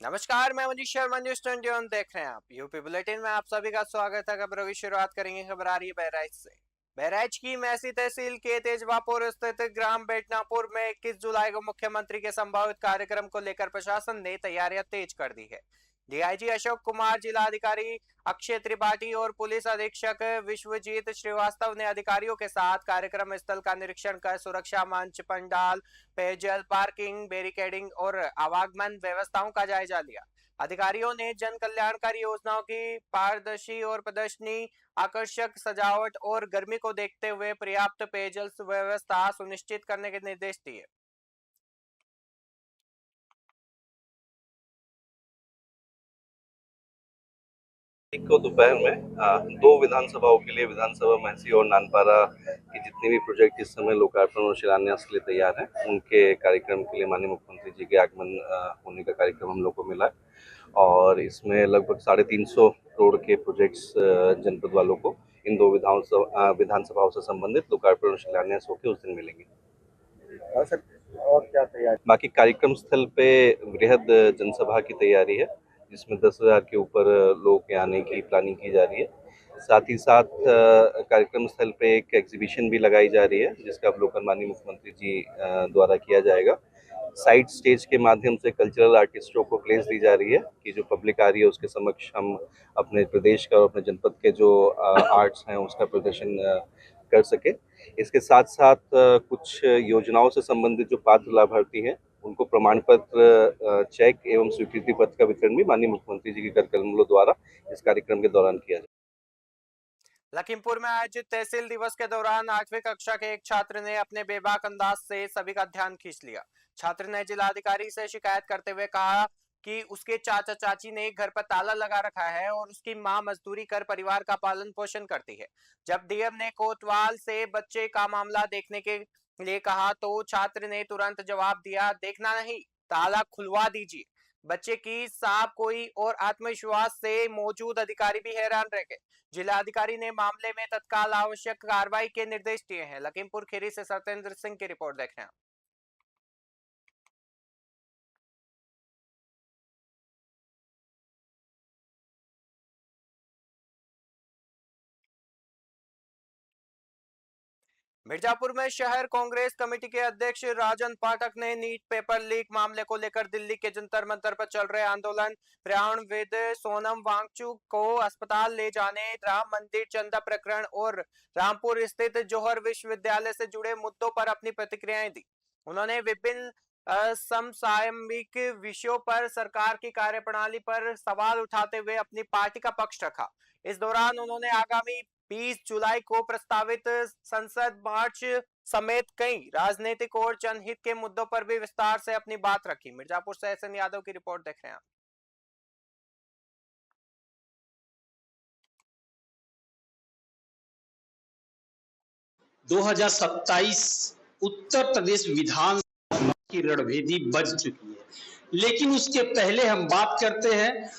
नमस्कार, मैं मनीष शर्मा, न्यूज 21 देख रहे हैं आप। यूपी बुलेटिन में आप सभी का स्वागत है। खबरों की शुरुआत करेंगे। खबर आ रही है बहराइच से। बहराइच की मैसी तहसील के तेजवापुर स्थित ग्राम बेटनापुर में 21 जुलाई को मुख्यमंत्री के संभावित कार्यक्रम को लेकर प्रशासन ने तैयारियां तेज कर दी है। डीआईजी अशोक कुमार, जिलाधिकारी अक्षय त्रिपाठी और पुलिस अधीक्षक विश्वजीत श्रीवास्तव ने अधिकारियों के साथ कार्यक्रम स्थल का निरीक्षण कर सुरक्षा मंच, पंडाल, पेयजल, पार्किंग, बैरिकेडिंग और आवागमन व्यवस्थाओं का जायजा लिया। अधिकारियों ने जन कल्याणकारी योजनाओं की पारदर्शी और प्रदर्शनी, आकर्षक सजावट और गर्मी को देखते हुए पर्याप्त पेयजल व्यवस्था सुनिश्चित करने के निर्देश दिए। एक को दोपहर में दो विधानसभाओं के लिए विधानसभा महसी और नानपारा की जितने भी प्रोजेक्ट इस समय लोकार्पण और शिलान्यास के लिए तैयार हैं, उनके कार्यक्रम के लिए माननीय मुख्यमंत्री जी के आगमन होने का कार्यक्रम हम लोग को मिला है। और इसमें लगभग 350 करोड़ के प्रोजेक्ट्स जनपद वालों को इन दो विधानसभाओं से संबंधित लोकार्पण और शिलान्यास होकर उस दिन मिलेंगे। सर, और क्या तैयारी? बाकी कार्यक्रम स्थल पे बृहद जनसभा की तैयारी है, जिसमें 10,000 के ऊपर लोगों के आने की प्लानिंग की जा रही है। साथ ही साथ कार्यक्रम स्थल पे एक एग्जीबिशन भी लगाई जा रही है, जिसका अवलोकन माननीय मुख्यमंत्री जी द्वारा किया जाएगा। साइड स्टेज के माध्यम से कल्चरल आर्टिस्टों को प्लेस दी जा रही है कि जो पब्लिक आ रही है उसके समक्ष हम अपने प्रदेश का और अपने जनपद के जो आर्ट्स हैं उसका प्रदर्शन कर सके। इसके साथ साथ कुछ योजनाओं से संबंधित जो पात्र लाभार्थी हैं उनको प्रमाण पत्र, चेक एवं स्वीकृति पत्र का वितरण भी माननीय मुख्यमंत्री जी के कर कमलों द्वारा इस कार्यक्रम के दौरान किया जाए। लखीमपुर में आयोजित तहसील दिवस के दौरान 8वीं कक्षा के एक छात्र ने अपने बेबाक अंदाज से सभी का ध्यान खींच लिया। छात्र ने जिलाधिकारी से शिकायत करते हुए कहा कि उसके चाचा चाची ने घर पर ताला लगा रखा है और उसकी मां मजदूरी कर परिवार का पालन पोषण करती है। जब डीएम ने कोतवाल से बच्चे का मामला देखने के लिए कहा तो छात्र ने तुरंत जवाब दिया, देखना नहीं, ताला खुलवा दीजिए। बच्चे की साफ कोई और आत्मविश्वास से मौजूद अधिकारी भी हैरान रह गए। जिलाधिकारी ने मामले में तत्काल आवश्यक कार्रवाई के निर्देश दिए हैं। लखीमपुर खीरी से सत्येंद्र सिंह की रिपोर्ट देख रहे हैं। 'मिर्जापुर में शहर कांग्रेस कमेटी के अध्यक्ष राजन पाठक ने नीट पेपर लीक मामले को लेकर दिल्ली के जंतर मंतर पर चल रहे आंदोलन, पर्यावरणविद सोनम वांगचुक को अस्पताल ले जाने, राम मंदिर चंदा प्रकरण और रामपुर स्थित जौहर विश्वविद्यालय से जुड़े मुद्दों पर अपनी प्रतिक्रियाएं दी। उन्होंने विभिन्न समसामयिक विषयों पर सरकार की कार्यप्रणाली पर सवाल उठाते हुए अपनी पार्टी का पक्ष रखा। इस दौरान उन्होंने आगामी 20 जुलाई को प्रस्तावित संसद मार्च समेत कई राजनीतिक और जनहित के मुद्दों पर भी विस्तार से अपनी बात रखी। मिर्जापुर से एसएन यादव की रिपोर्ट देख रहे हैं। 2027 उत्तर प्रदेश विधानसभा की रणभेदी बज चुकी है, लेकिन उसके पहले हम बात करते हैं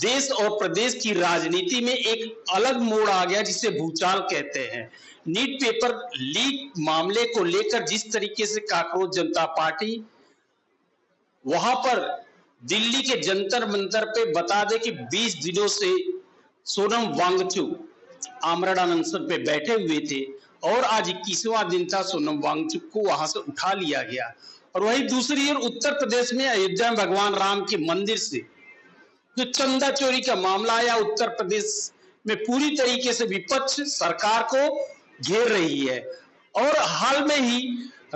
देश और प्रदेश की राजनीति में एक अलग मोड़ आ गया जिसे भूचाल कहते हैं। नीट पेपर लीक मामले को लेकर जिस तरीके से कांग्रेस जनता पार्टी वहां पर दिल्ली के जंतर मंतर पे बता दे कि 20 दिनों से सोनम वांगचुक आमरण अनशन पे बैठे हुए थे और आज 21वां दिन था। सोनम वांगचुक को वहां से उठा लिया गया। और वहीं दूसरी ओर उत्तर प्रदेश में अयोध्या में भगवान राम के मंदिर से जो चंदा चोरी का मामला आया, उत्तर प्रदेश में पूरी तरीके से विपक्ष सरकार को घेर रही है। और हाल में ही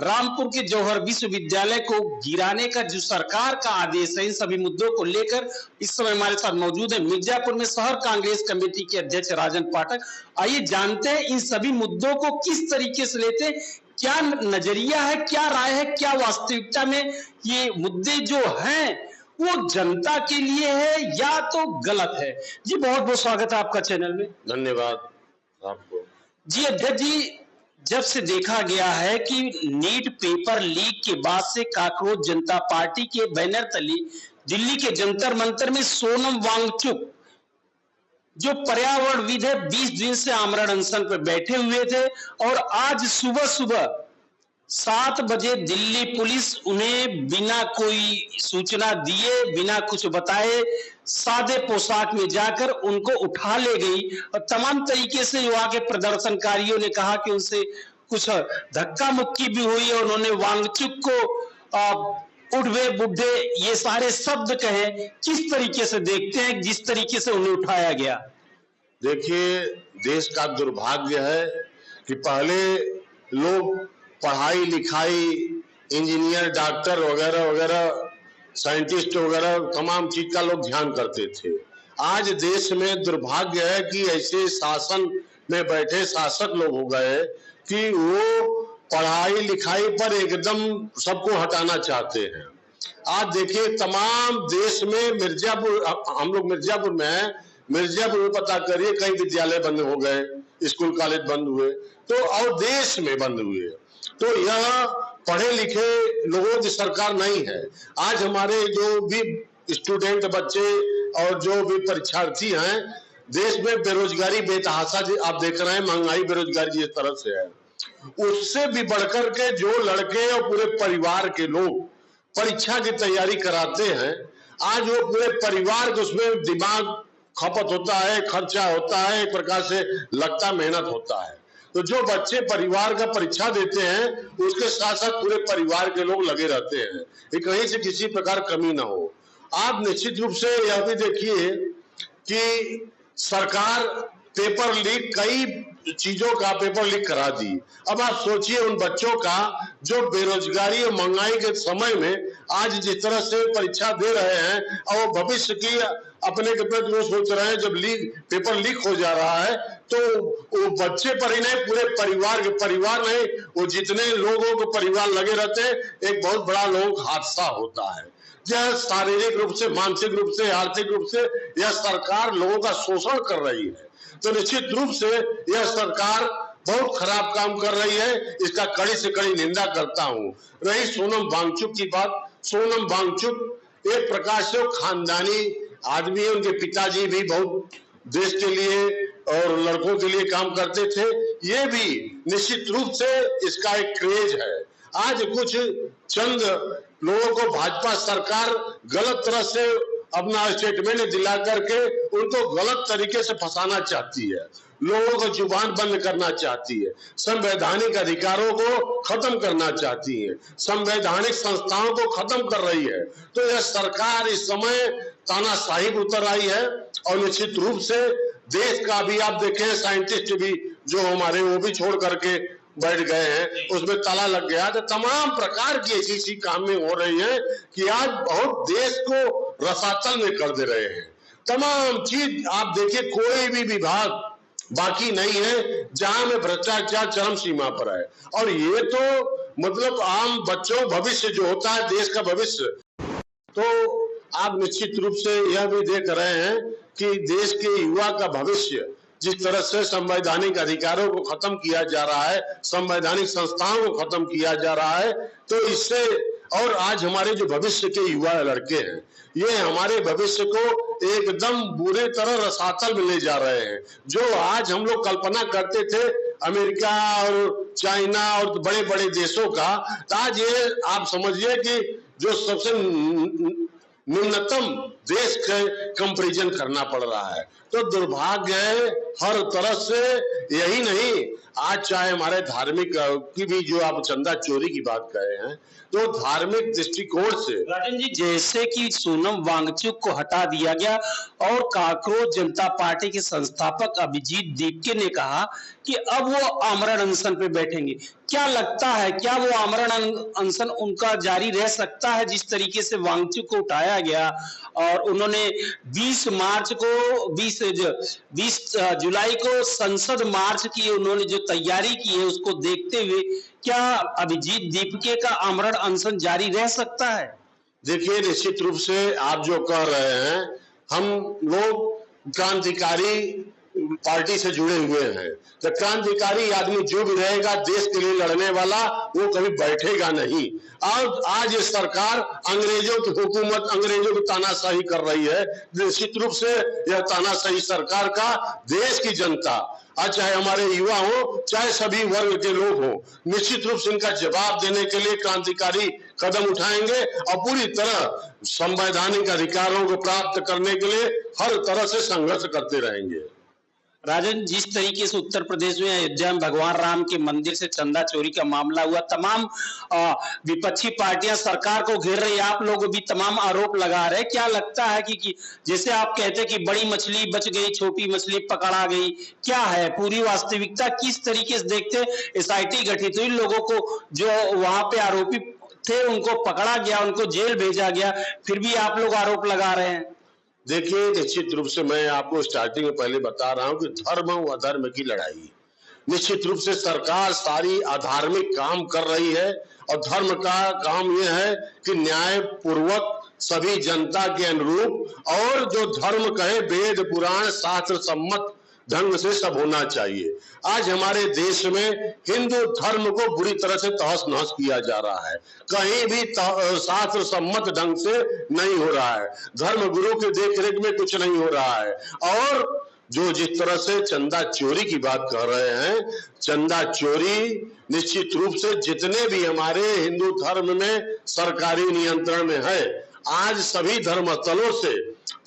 रामपुर के जौहर विश्वविद्यालय को गिराने का जो सरकार का आदेश है, इन सभी मुद्दों को लेकर इस समय हमारे साथ मौजूद है मिर्जापुर में शहर कांग्रेस कमेटी के अध्यक्ष राजन पाठक। आइए जानते हैं इन सभी मुद्दों को किस तरीके से लेते, क्या नजरिया है, क्या राय है, क्या वास्तविकता में ये मुद्दे जो हैं वो जनता के लिए है या तो गलत है। जी बहुत बहुत स्वागत है आपका चैनल में। धन्यवाद आपको। जी अध्यक्ष जी, जब से देखा गया है कि नीट पेपर लीक के बाद से कांग्रेस जनता पार्टी के बैनर तले दिल्ली के जंतर मंतर में सोनम वांगचुक जो पर्यावरणविद है 20 दिन से आमरण अनशन पर बैठे हुए थे और आज सुबह सुबह 7 बजे दिल्ली पुलिस उन्हें बिना कोई सूचना दिए, बिना कुछ बताए, सादे पोशाक में जाकर उनको उठा ले गई और तमाम तरीके से वहां के प्रदर्शनकारियों ने कहा कि उनसे कुछ धक्का मुक्की भी हुई और उन्होंने वांगचुक को उठवे बुढ़े ये सारे शब्द कहे। किस तरीके से देखते हैं जिस तरीके से उन्हें उठाया गया? देखिए, देश का दुर्भाग्य है कि पहले लोग पढ़ाई लिखाई, इंजीनियर, डॉक्टर वगैरह वगैरह, साइंटिस्ट वगैरह तमाम चीज का लोग ध्यान करते थे। आज देश में दुर्भाग्य है कि ऐसे शासन में बैठे शासक लोग हो गए कि वो पढ़ाई लिखाई पर एकदम सबको हटाना चाहते हैं। आज देखिए, तमाम देश में मिर्जापुर, हम लोग मिर्जापुर में हैं, मिर्जापुर में पता करिए कई विद्यालय बंद हो गए, स्कूल कॉलेज बंद हुए, तो और देश में बंद हुए। तो यह पढ़े लिखे लोगों की सरकार नहीं है। आज हमारे जो भी स्टूडेंट बच्चे और जो भी परीक्षार्थी हैं, देश में बेरोजगारी बेतहाशा आप देख रहे हैं, महंगाई बेरोजगारी जिस तरह से है, उससे भी बढ़कर के जो लड़के और पूरे परिवार के लोग परीक्षा की तैयारी कराते हैं, आज वो पूरे परिवार को उसमें दिमाग खपत होता है, खर्चा होता है, एक प्रकार से लगता मेहनत होता है। तो जो बच्चे परिवार का परीक्षा देते हैं, उसके साथ साथ पूरे परिवार के लोग लगे रहते हैं कि कहीं से किसी प्रकार कमी ना हो। आप निश्चित रूप से यह भी देखिए कि सरकार पेपर लीक, कई चीजों का पेपर लीक करा दी। अब आप सोचिए उन बच्चों का जो बेरोजगारी और महंगाई के समय में आज जिस तरह से परीक्षा दे रहे हैं और भविष्य की अपने के प्रति वो सोच रहे हैं, जब पेपर लीक हो जा रहा है तो वो बच्चे पर ही नहीं, पूरे परिवार नहीं, वो जितने लोगों को परिवार लगे रहते हैं, एक बहुत बड़ा लोग हादसा होता है। यह शारीरिक रूप से, मानसिक रूप से, आर्थिक रूप से यह सरकार लोगों का शोषण कर रही है। तो निश्चित रूप से यह सरकार बहुत खराब काम कर रही है, इसका कड़ी से कड़ी निंदा करता हूं। रही सोनम वांगचुक की बात, सोनम वांगचुक एक प्रकार से खानदानी आदमी है, उनके पिताजी भी बहुत देश के लिए और लड़कों के लिए काम करते थे। ये भी निश्चित रूप से इसका एक क्रेज है। आज कुछ चंद लोगों को भाजपा सरकार गलत तरह से अपना स्टेटमेंट दिला करके उनको गलत तरीके से फंसाना चाहती है, लोगों को जुबान बंद करना चाहती है, संवैधानिक अधिकारों को खत्म करना चाहती है, संवैधानिक संस्थाओं को खत्म कर रही है। तो यह सरकार इस समय तानाशाही पर उतर आई है और निश्चित रूप से देश का भी आप देखें, साइंटिस्ट भी जो हमारे वो भी छोड़ करके बैठ गए हैं, उसमें ताला लग गया। तो तमाम प्रकार की ऐसी कामें हो रही हैं कि आज बहुत देश को रसातल में कर दे रहे हैं। तमाम चीज आप देखिए, कोई भी विभाग बाकी नहीं है जहां में भ्रष्टाचार चरम सीमा पर है। और ये तो मतलब आम बच्चों भविष्य जो होता है देश का भविष्य, तो आप निश्चित रूप से यह भी देख रहे हैं कि देश के युवा का भविष्य जिस तरह से संवैधानिक अधिकारों को खत्म किया जा रहा है, संवैधानिक संस्थाओं को खत्म किया जा रहा है, तो इससे और आज हमारे जो भविष्य के युवा लड़के हैं, ये हमारे भविष्य को एकदम बुरे तरह रसातल में ले जा रहे हैं। जो आज हम लोग कल्पना करते थे अमेरिका और चाइना और बड़े बड़े देशों का, तो आज ये आप समझिए कि जो सबसे न्यूनतम देश के कंपैरिजन करना पड़ रहा है। तो दुर्भाग्य है हर तरह से। यही नहीं, आज चाहे हमारे धार्मिक की भी जो आप चंदा चोरी की बात कहे हैं, तो धार्मिक दृष्टिकोण से राजन जी, जैसे कि सोनम वांगचुक को हटा दिया गया और कॉकरोच जनता पार्टी के संस्थापक अभिजीत दीपके ने कहा कि अब वो आमरण अनशन पे बैठेंगे, क्या लगता है क्या वो आमरण अनशन उनका जारी रह सकता है? जिस तरीके से वांगचुक को उठाया गया और उन्होंने 20 जुलाई को संसद मार्च की उन्होंने जो तैयारी की है, उसको देखते हुए क्या अभिजीत दीपके का आमरण अनशन जारी रह सकता है? देखिए, निश्चित रूप से आप जो कह रहे हैं, हम लोग क्रांतिकारी पार्टी से जुड़े हुए हैं। तो क्रांतिकारी आदमी जो भी रहेगा देश के लिए लड़ने वाला, वो कभी बैठेगा नहीं। और आज ये सरकार अंग्रेजों की हुकूमत, अंग्रेजों की तानाशाही कर रही है। निश्चित रूप से यह तानाशाही सरकार का देश की जनता आज चाहे हमारे युवा हो, चाहे सभी वर्ग के लोग हो, निश्चित रूप से इनका जवाब देने के लिए क्रांतिकारी कदम उठाएंगे और पूरी तरह संवैधानिक अधिकारों को प्राप्त करने के लिए हर तरह से संघर्ष करते रहेंगे। राजन, जिस तरीके से उत्तर प्रदेश में अयोध्या में भगवान राम के मंदिर से चंदा चोरी का मामला हुआ, तमाम विपक्षी पार्टियां सरकार को घेर रही, आप लोग भी तमाम आरोप लगा रहे हैं। क्या लगता है कि जैसे आप कहते हैं कि बड़ी मछली बच गई, छोटी मछली पकड़ा गई, क्या है पूरी वास्तविकता? किस तरीके से देखते SIT गठित हुई, लोगों को जो वहां पे आरोपी थे उनको पकड़ा गया, उनको जेल भेजा गया, फिर भी आप लोग आरोप लगा रहे हैं? देखिए, निश्चित रूप से मैं आपको स्टार्टिंग में पहले बता रहा हूं कि धर्म और अधर्म की लड़ाई, निश्चित रूप से सरकार सारी अधार्मिक काम कर रही है और धर्म का काम यह है कि न्याय पूर्वक सभी जनता के अनुरूप और जो धर्म कहे वेद पुराण शास्त्र सम्मत ढंग से सब होना चाहिए। आज हमारे देश में हिंदू धर्म को बुरी तरह से तहस नहस किया जा रहा है, कहीं भी शास्त्र सम्मत ढंग से नहीं हो रहा है, धर्म गुरु के देखरेख में कुछ नहीं हो रहा है। और जो जिस तरह से चंदा चोरी की बात कर रहे हैं, चंदा चोरी निश्चित रूप से जितने भी हमारे हिंदू धर्म में सरकारी नियंत्रण में है, आज सभी धर्मस्थलों से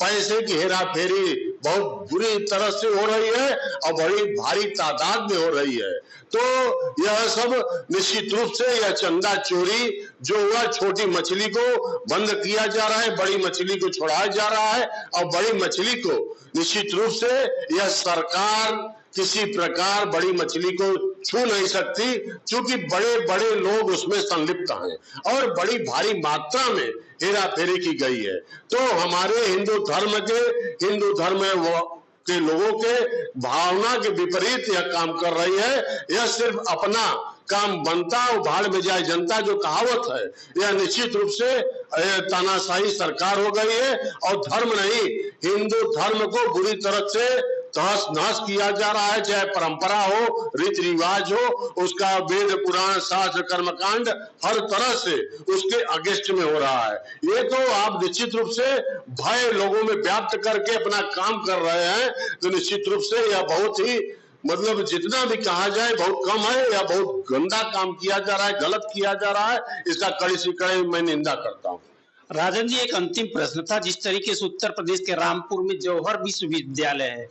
पैसे की हेरा फेरी बहुत बुरी तरह से हो रही है और बड़ी भारी तादाद में हो रही है। तो यह सब निश्चित रूप से यह चंदा चोरी जो हुआ, छोटी मछली को बंद किया जा रहा है, बड़ी मछली को छोड़ाया जा रहा है और बड़ी मछली को निश्चित रूप से यह सरकार किसी प्रकार बड़ी मछली को छू नहीं सकती, क्योंकि बड़े बड़े लोग उसमें संलिप्त हैं और बड़ी भारी मात्रा में हेरा फेरी की गई है। तो हमारे हिंदू धर्म के लोगों के भावना के विपरीत यह काम कर रही है। यह सिर्फ अपना काम बनता और भाड़ में जाए जनता जो कहावत है, यह निश्चित रूप से तानाशाही सरकार हो गई है और धर्म नहीं, हिंदू धर्म को बुरी तरह से तहस नहस किया जा रहा है। चाहे परंपरा हो, रीति रिवाज हो, उसका वेद पुराण शास्त्र कर्मकांड हर तरह से उसके अगेंस्ट में हो रहा है। ये तो आप निश्चित रूप से भय लोगों में व्याप्त करके अपना काम कर रहे हैं, तो निश्चित रूप से यह बहुत ही जितना भी कहा जाए बहुत कम है या बहुत गंदा काम किया जा रहा है, गलत किया जा रहा है, इसका कड़ी से कड़ी मैं निंदा करता हूँ। राजन जी, एक अंतिम प्रश्न था। जिस तरीके से उत्तर प्रदेश के रामपुर में जौहर विश्वविद्यालय है,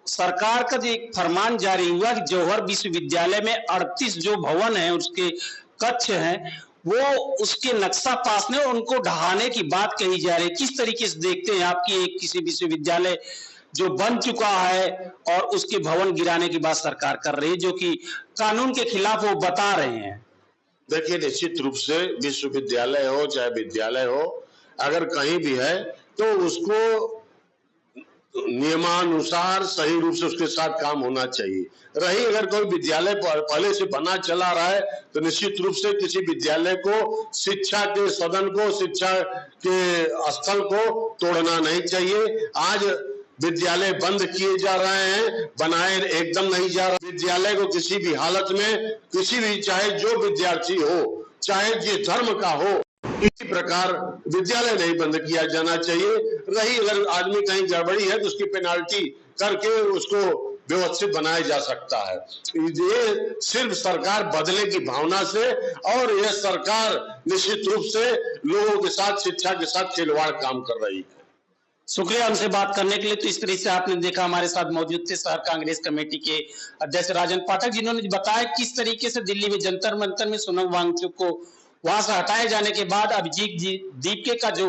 सरकार का जो एक फरमान जारी हुआ कि जौहर विश्वविद्यालय में 38 जो भवन है, उसके कक्ष हैं, वो उसके नक्शा पास ने उनको ढहाने की बात कही जा रही है। किस तरीके से देखते हैं आपकी एक किसी विश्वविद्यालय जो बन चुका है और उसके भवन गिराने की बात सरकार कर रही है, जो कि कानून के खिलाफ वो बता रहे हैं? देखिए, निश्चित रूप से विश्वविद्यालय हो चाहे विद्यालय हो, अगर कहीं भी है तो उसको नियमानुसार सही रूप से उसके साथ काम होना चाहिए। रही अगर कोई विद्यालय पहले से बना चला रहा है तो निश्चित रूप से किसी विद्यालय को, शिक्षा के सदन को, शिक्षा के स्थल को तोड़ना नहीं चाहिए। आज विद्यालय बंद किए जा रहे हैं, बनाए एकदम नहीं जा रहा। विद्यालय को किसी भी हालत में, किसी भी, चाहे जो विद्यार्थी हो, चाहे जिस धर्म का हो, इसी प्रकार विद्यालय नहीं बंद किया जाना चाहिए। रही अगर आदमी कहीं गड़बड़ी है तो उसकी पेनाल्टी करके उसको व्यवस्थित बनाया जा सकता है। ये सिर्फ सरकार बदले की भावना से, और यह सरकार निश्चित रूप से लोगों के साथ, शिक्षा के साथ खिलवाड़ काम कर रही है। शुक्रिया हमसे बात करने के लिए। तो इस तरह से आपने देखा, हमारे साथ मौजूद थे शहर कांग्रेस कमेटी के अध्यक्ष राजन पाठक, जिन्होंने बताया किस तरीके से दिल्ली में जंतर मंतर में सोनम वांगचुक को वहां से हटाए जाने के बाद अभिजीत दीपके का जो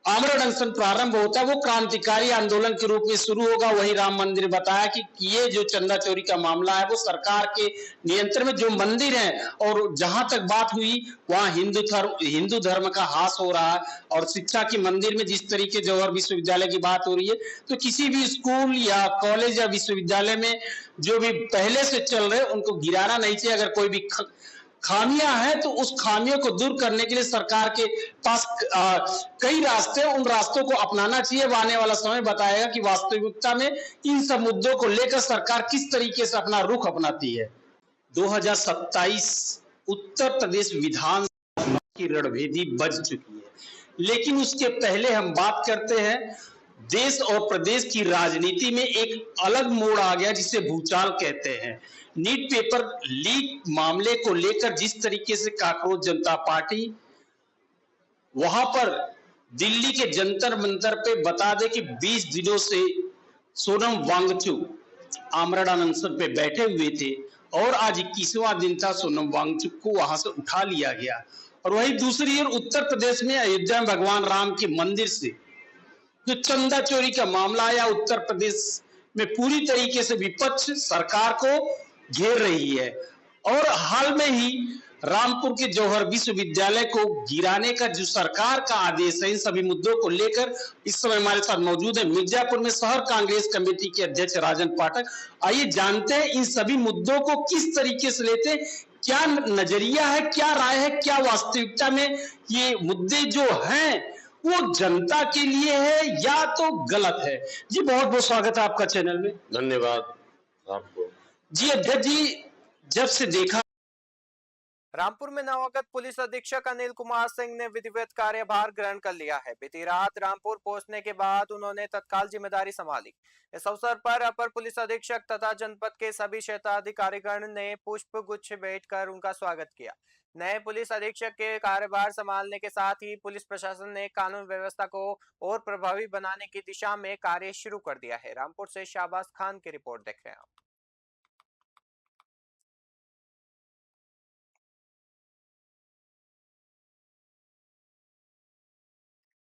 आमरण अनशन प्रारंभ होता है वो क्रांतिकारी आंदोलन के रूप में शुरू होगा। वही राम मंदिर बताया कि ये जो चंदा चोरी का मामला है वो सरकार के नियंत्रण में जो मंदिर है, और जहां तक बात हुई वहां हिंदू धर्म का हास हो रहा है। और शिक्षा के मंदिर में जिस तरीके जौहर विश्वविद्यालय की बात हो रही है, तो किसी भी स्कूल या कॉलेज या विश्वविद्यालय में जो भी पहले से चल रहे उनको गिराना नहीं चाहिए। अगर कोई भी खामियां हैं तो उस खामियों को दूर करने के लिए सरकार के पास कई रास्ते, उन रास्तों को अपनाना चाहिए। आने वाला समय बताएगा कि वास्तविकता में इन सब मुद्दों को लेकर सरकार किस तरीके से अपना रुख अपनाती है। 2027 उत्तर प्रदेश विधानसभा की रणभेदी बज चुकी है, लेकिन उसके पहले हम बात करते हैं देश और प्रदेश की राजनीति में एक अलग मोड़ आ गया जिसे भूचाल कहते हैं। नीट पेपर लीक मामले को लेकर जिस तरीके से कांग्रेस जनता पार्टी वहां पर दिल्ली के जंतर मंतर पे बता दे कि 20 दिनों से सोनम वांगचुक आमरण अनशन पे बैठे हुए थे और आज 21वां दिन था सोनम वांगचुक को वहां से उठा लिया गया। और वही दूसरी ओर उत्तर प्रदेश में अयोध्या में भगवान राम के मंदिर से जो चंदा चोरी का मामला आया, उत्तर प्रदेश में पूरी तरीके से विपक्ष सरकार को घेर रही है। और हाल में ही रामपुर के जौहर विश्वविद्यालय को गिराने का जो सरकार का आदेश है, इन सभी मुद्दों को लेकर इस समय हमारे साथ मौजूद है मिर्जापुर में शहर कांग्रेस कमेटी के अध्यक्ष राजन पाठक। आइए जानते हैं इन सभी मुद्दों को किस तरीके से लेते हैं, क्या नजरिया है, क्या राय है, क्या वास्तविकता में ये मुद्दे जो हैं वो जनता के लिए है या तो गलत है। जी बहुत बहुत स्वागत है आपका चैनल में। धन्यवाद आपको। जी अध्यक्ष जी, जब से देखा रामपुर में नवागत पुलिस अधीक्षक अनिल कुमार सिंह ने विधिवत कार्यभार ग्रहण कर लिया है। बीती रात रामपुर पहुंचने के बाद उन्होंने तत्काल जिम्मेदारी संभाली। इस अवसर पर अपर पुलिस अधीक्षक तथा जनपद के सभी क्षेत्राधिकारीगण ने पुष्प गुच्छ भेंट कर उनका स्वागत किया। नए पुलिस अधीक्षक के कार्यभार संभालने के साथ ही पुलिस प्रशासन ने कानून व्यवस्था को और प्रभावी बनाने की दिशा में कार्य शुरू कर दिया है। रामपुर से शाहबाज खान की रिपोर्ट देख रहे हैं आप।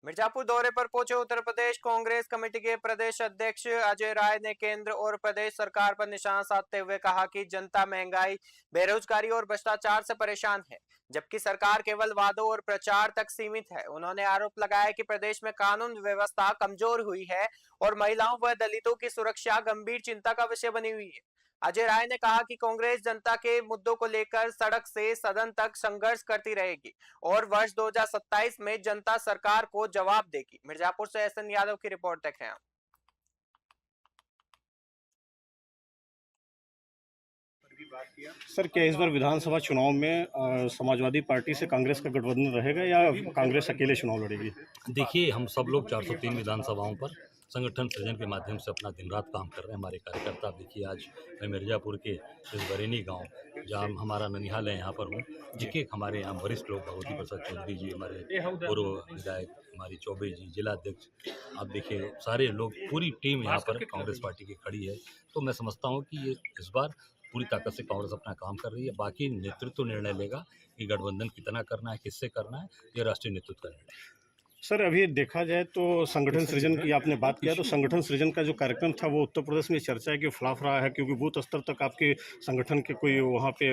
मिर्जापुर दौरे पर पहुंचे उत्तर प्रदेश कांग्रेस कमेटी के प्रदेश अध्यक्ष अजय राय ने केंद्र और प्रदेश सरकार पर निशाना साधते हुए कहा कि जनता महंगाई, बेरोजगारी और भ्रष्टाचार से परेशान है, जबकि सरकार केवल वादों और प्रचार तक सीमित है। उन्होंने आरोप लगाया कि प्रदेश में कानून व्यवस्था कमजोर हुई है और महिलाओं व दलितों की सुरक्षा गंभीर चिंता का विषय बनी हुई है। अजय राय ने कहा कि कांग्रेस जनता के मुद्दों को लेकर सड़क से सदन तक संघर्ष करती रहेगी और वर्ष 2027 में जनता सरकार को जवाब देगी। मिर्जापुर से एसएन यादव की रिपोर्ट देख रहे हैं। सर, क्या इस बार विधानसभा चुनाव में समाजवादी पार्टी से कांग्रेस का गठबंधन रहेगा या कांग्रेस अकेले चुनाव लड़ेगी? देखिए, हम सब लोग 403 विधानसभाओं पर संगठन सृजन के माध्यम से अपना दिन रात काम कर रहे हैं। हमारे कार्यकर्ता, देखिए आज मैं मिर्जापुर के इस बरेनी गांव, जहां हमारा ननिहाल है, यहाँ पर हूँ। जिनके हमारे यहाँ वरिष्ठ लोग भगवती प्रसाद चौधरी जी, हमारे पूर्व विधायक, हमारी चौबे जी, जिला अध्यक्ष, आप देखिए सारे लोग, पूरी टीम यहाँ पर कांग्रेस पार्टी की खड़ी है। तो मैं समझता हूँ कि ये इस बार पूरी ताकत से कांग्रेस अपना काम कर रही है। बाकी नेतृत्व निर्णय लेगा कि गठबंधन कितना करना है, किससे करना है, ये राष्ट्रीय नेतृत्व का निर्णय है। सर, अभी देखा जाए तो संगठन सृजन की आपने बात किया, तो संगठन सृजन का जो कार्यक्रम था वो उत्तर प्रदेश में चर्चा है कि फ्लॉप रहा है, क्योंकि बूथ स्तर तक आपके संगठन के कोई वहाँ पे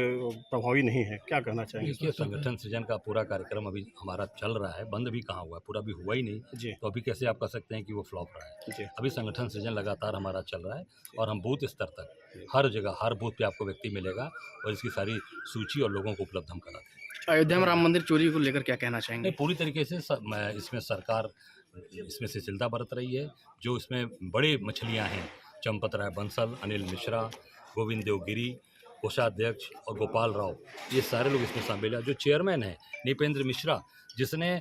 प्रभावी नहीं है। क्या कहना चाहेंगे? देखिए, संगठन सृजन का पूरा कार्यक्रम अभी हमारा चल रहा है, बंद भी कहाँ हुआ है, पूरा भी हुआ ही नहीं जी। तो अभी कैसे आप कह सकते हैं कि वो फ्लॉप रहा है? जी। अभी संगठन सृजन लगातार हमारा चल रहा है और हम बूथ स्तर तक हर जगह, हर बूथ पे आपको व्यक्ति मिलेगा और इसकी सारी सूची और लोगों को उपलब्ध हम कराते हैं। अयोध्या में राम मंदिर चोरी को लेकर क्या कहना चाहेंगे? पूरी तरीके से इसमें सरकार इसमें शिथिलता बरत रही है। जो इसमें बड़े मछलियां हैं, चंपत राय बंसल, अनिल मिश्रा, गोविंद देवगिरी, कोषाध्यक्ष और गोपाल राव, ये सारे लोग इसमें शामिल हैं। जो चेयरमैन है निपेंद्र मिश्रा, जिसने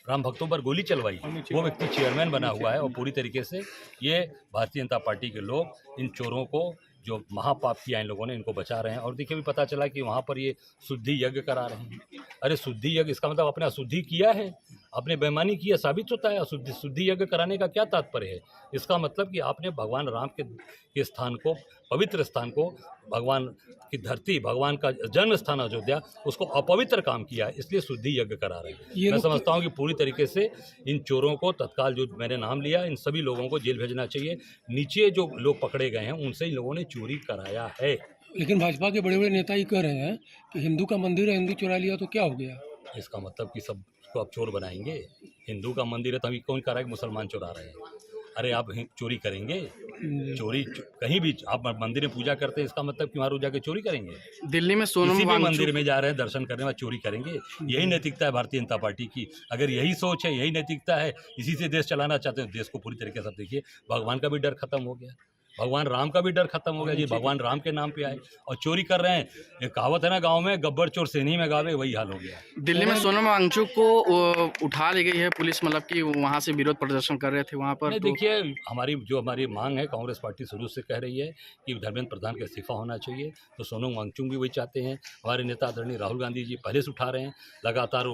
राम भक्तों पर गोली चलवाई, वो व्यक्ति चेयरमैन बना हुआ है। और पूरी तरीके से ये भारतीय जनता पार्टी के लोग इन चोरों को, जो महापाप किया इन लोगों ने, इनको बचा रहे हैं। और देखिए, भी पता चला कि वहाँ पर ये शुद्धि यज्ञ करा रहे हैं। अरे शुद्धि यज्ञ, इसका मतलब आपने अशुद्धि किया है, आपने बेईमानी किया, साबित होता है। शुद्धि यज्ञ कराने का क्या तात्पर्य है? इसका मतलब कि आपने भगवान राम के स्थान को, पवित्र स्थान को, भगवान की धरती, भगवान का जन्म स्थान अयोध्या, उसको अपवित्र काम किया है, इसलिए शुद्धि यज्ञ करा रहे हैं। मैं समझता हूँ कि पूरी तरीके से इन चोरों को तत्काल, जो मैंने नाम लिया, इन सभी लोगों को जेल भेजना चाहिए। नीचे जो लोग पकड़े गए हैं उनसे इन लोगों ने चोरी कराया है। लेकिन भाजपा के बड़े बड़े नेता ही कह रहे हैं कि हिंदू का मंदिर है, हिंदू चुरा लिया तो क्या हो गया? इसका मतलब कि सब को आप चोर बनाएंगे? हिंदू का मंदिर है तो अभी कौन कह रहा है कि मुसलमान चुरा रहे हैं? अरे आप चोरी करेंगे? चोरी कहीं भी आप मंदिर में पूजा करते हैं, इसका मतलब कि वहाँ रोज जाके चोरी करेंगे? दिल्ली में सोनम किसी भी वांगचुक मंदिर में जा रहे हैं दर्शन करने में चोरी करेंगे? यही नैतिकता है भारतीय जनता पार्टी की। अगर यही सोच है, यही नैतिकता है, इसी से देश चलाना चाहते हैं, देश को पूरी तरीके से देखिए, भगवान का भी डर खत्म हो गया। भगवान राम का भी डर खत्म हो गया जी, भगवान राम के नाम पे आए और चोरी कर रहे हैं। एक कहावत है ना गांव में, गब्बर चोर सेनी में गावे, वही हाल हो गया। दिल्ली में सोनम वांगचुक को उठा ली गई है पुलिस, मतलब कि वहां से विरोध प्रदर्शन कर रहे थे वहां पर। नहीं, तो देखिए, हमारी मांग है, कांग्रेस पार्टी शुरू से कह रही है कि धर्मेंद्र प्रधान का इस्तीफा होना चाहिए, तो सोनम वांगचुक भी वही चाहते हैं। हमारे नेता आदरणीय राहुल गांधी जी पहले से उठा रहे हैं लगातार।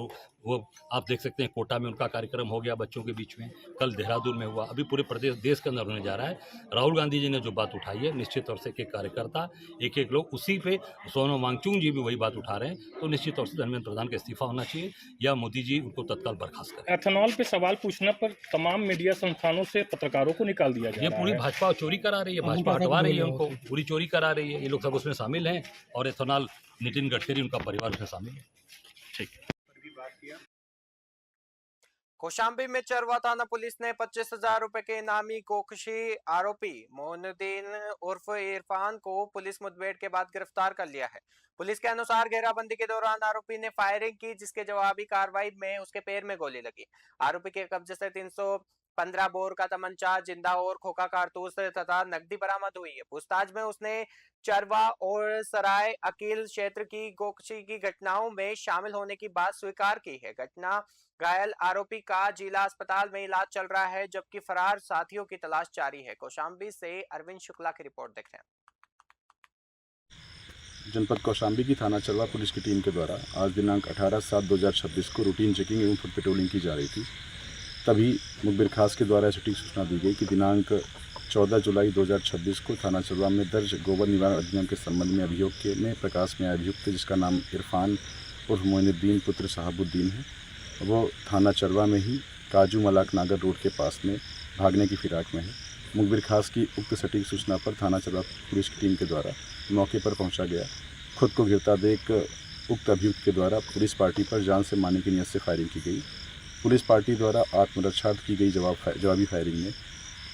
वो आप देख सकते हैं, कोटा में उनका कार्यक्रम हो गया बच्चों के बीच में, कल देहरादून में हुआ, अभी पूरे प्रदेश देश के अंदर होने जा रहा है। राहुल गांधी जी ने जो बात उठाई है, निश्चित तौर से एक कार्यकर्ता, एक लोग उसी पे, सोनम वांगचुक जी भी वही बात उठा रहे हैं, तो निश्चित तौर से धर्मेंद्र प्रधान का इस्तीफा होना चाहिए या मोदी जी उनको तत्काल बर्खास्त करें। एथेनॉल पे सवाल पूछने पर तमाम मीडिया संस्थानों से पत्रकारों को निकाल दिया जा ये रहा पूरी है। भाजपा चोरी करा रही है, भाजपा हटवा रही है उनको, पूरी चोरी करा रही है। ये लोग सब उसमें शामिल हैं और एथेनॉल नितिन गडकरी उनका परिवार उसमें शामिल है। कौशाम्बी में चरवा थाना पुलिस ने 25,000 रुपए के इनामी कोकशी आरोपी मोइनुद्दीन उर्फ इरफान को पुलिस मुठभेड़ के बाद गिरफ्तार कर लिया है। पुलिस के अनुसार घेराबंदी के दौरान आरोपी ने फायरिंग की, जिसके जवाबी कार्रवाई में उसके पैर में गोली लगी। आरोपी के कब्जे से 315 बोर का तमंचा, जिंदा और खोखा कारतूस तथा नकदी बरामद हुई है। पूछताछ में उसने चरवा और सराय अकील क्षेत्र की गोकशी की घटनाओं में शामिल होने की बात स्वीकार की है। घटना घायल आरोपी का जिला अस्पताल में इलाज चल रहा है, जबकि फरार साथियों की तलाश जारी है। कौशाम्बी से अरविंद शुक्ला की रिपोर्ट देख रहे हैं। जनपद कौशाम्बी की थाना चरवा पुलिस की टीम के द्वारा आज दिनांक 18/7/2026 को रूटीन चेकिंग एवं फुट पेट्रोलिंग की जा रही थी। तभी मुखबिर खास के द्वारा सटीक सूचना दी गई कि दिनांक 14 जुलाई 2026 को थाना चरवा में दर्ज गोबर निवारण अधिनियम के संबंध में अभियोग के में प्रकाश में आया अभियुक्त, जिसका नाम इरफान उर्फ मोइनुद्दीन पुत्र साहबुद्दीन है, वो थाना चरवा में ही काजू मलाक नागर रोड के पास में भागने की फिराक में है। मुखबिर खास की उक्त सटीक सूचना पर थाना चरवा पुलिस की टीम के द्वारा मौके पर पहुंचा गया। खुद को गिरता देख उक्त अभियुक्त के द्वारा पुलिस पार्टी पर जान से मारने की नीयत से फायरिंग की गई। पुलिस पार्टी द्वारा आत्मरक्षार्थ की गई जवाबी फायरिंग में